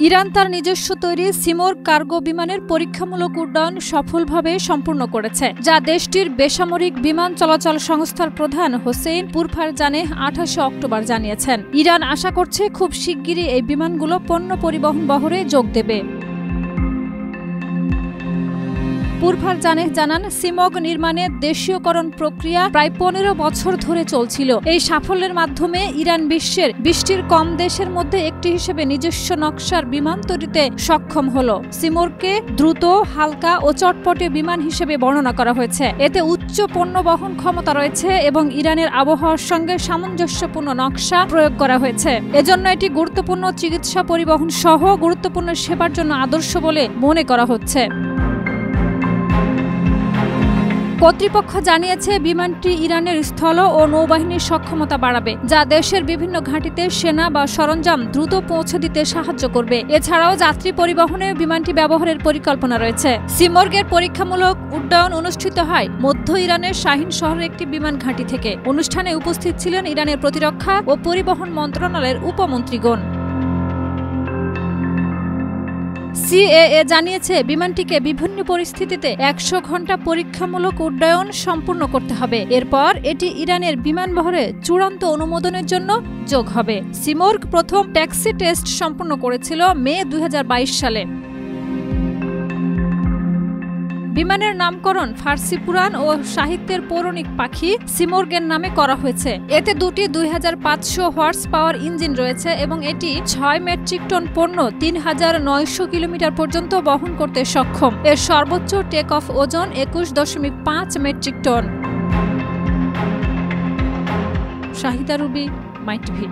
Iran তার নিজস্ব তৈরি সিমোর্গ কার্গো বিমানের পরীক্ষামূলক উড্ডয়ন সফলভাবে সম্পূর্ণ করেছে, যা দেশটির বেসামরিক বিমান চলাচল সংস্থার প্রধান হোসেইন পুরফারজানেহ 28 অক্টোবর জানিয়েছেন। ইরান আশা করছে খুব শিগগিরই এই বিমানগুলো পণ্য পরিবহন বহরে যোগ দেবে। পুরফারজানেহ জানান, সিমোর্গ নির্মাণের দেশীয়করণ প্রক্রিয়া প্রায় 15 বছর ধরে চলছিল। এই সাফল্যের মাধ্যমে ইরান বিশ্বের 20টির কম দেশের মধ্যে একটি হিসেবে নিজস্ব নকশার বিমান তৈরিতে সক্ষম হল। সিমোর্গকে দ্রুত, হালকা ও চটপটে বিমান হিসেবে বর্ণনা করা হয়েছে। এতে উচ্চ পণ্য বহন ক্ষমতা রয়েছে এবং ইরানের আবহাওয়ার সঙ্গে সামঞ্জস্যপূর্ণ নকশা প্রয়োগ করা হয়েছে। এজন্য এটি গুরুত্বপূর্ণ চিকিৎসা পরিবহন সহ গুরুত্বপূর্ণ সেবার জন্য আদর্শ বলে মনে করা হচ্ছে। কর্তৃপক্ষ জানিয়েছে, বিমানটি ইরানের স্থল ও নৌবাহিনীর সক্ষমতা বাড়াবে, যা দেশের বিভিন্ন ঘাঁটিতে সেনা বা সরঞ্জাম দ্রুত পৌঁছে দিতে সাহায্য করবে। এছাড়াও যাত্রী পরিবহনে বিমানটি ব্যবহারের পরিকল্পনা রয়েছে। সিমোর্গের পরীক্ষামূলক উড্ডয়ন অনুষ্ঠিত হয় মধ্য ইরানের শাহিন শহরের একটি বিমান ঘাঁটি থেকে। অনুষ্ঠানে উপস্থিত ছিলেন ইরানের প্রতিরক্ষা ও পরিবহন মন্ত্রণালয়ের উপমন্ত্রীগণ। সিএএ জানিয়েছে, বিমানটিকে বিভিন্ন পরিস্থিতিতে 100 ঘন্টা পরীক্ষামূলক উড্ডয়ন সম্পূর্ণ করতে হবে। এরপর এটি ইরানের বিমানবহরে চূড়ান্ত অনুমোদনের জন্য যোগ হবে। সিমোর্গ প্রথম ট্যাক্সি টেস্ট সম্পূর্ণ করেছিল মে 2022 সালে। বিমানের নামকরণ ফার্সি পুরাণ ও সাহিত্যের পৌরাণিক পাখি সিমোর্গের নামে করা হয়েছে। এতে দুটি 2500 হর্স পাওয়ার ইঞ্জিন রয়েছে এবং এটি 6 মেট্রিক টন পণ্য 3900 কিলোমিটার পর্যন্ত বহন করতে সক্ষম। এর সর্বোচ্চ টেক অফ ওজন 21.5 মেট্রিক টন। শাহিদা রুবি, মাই টিভি।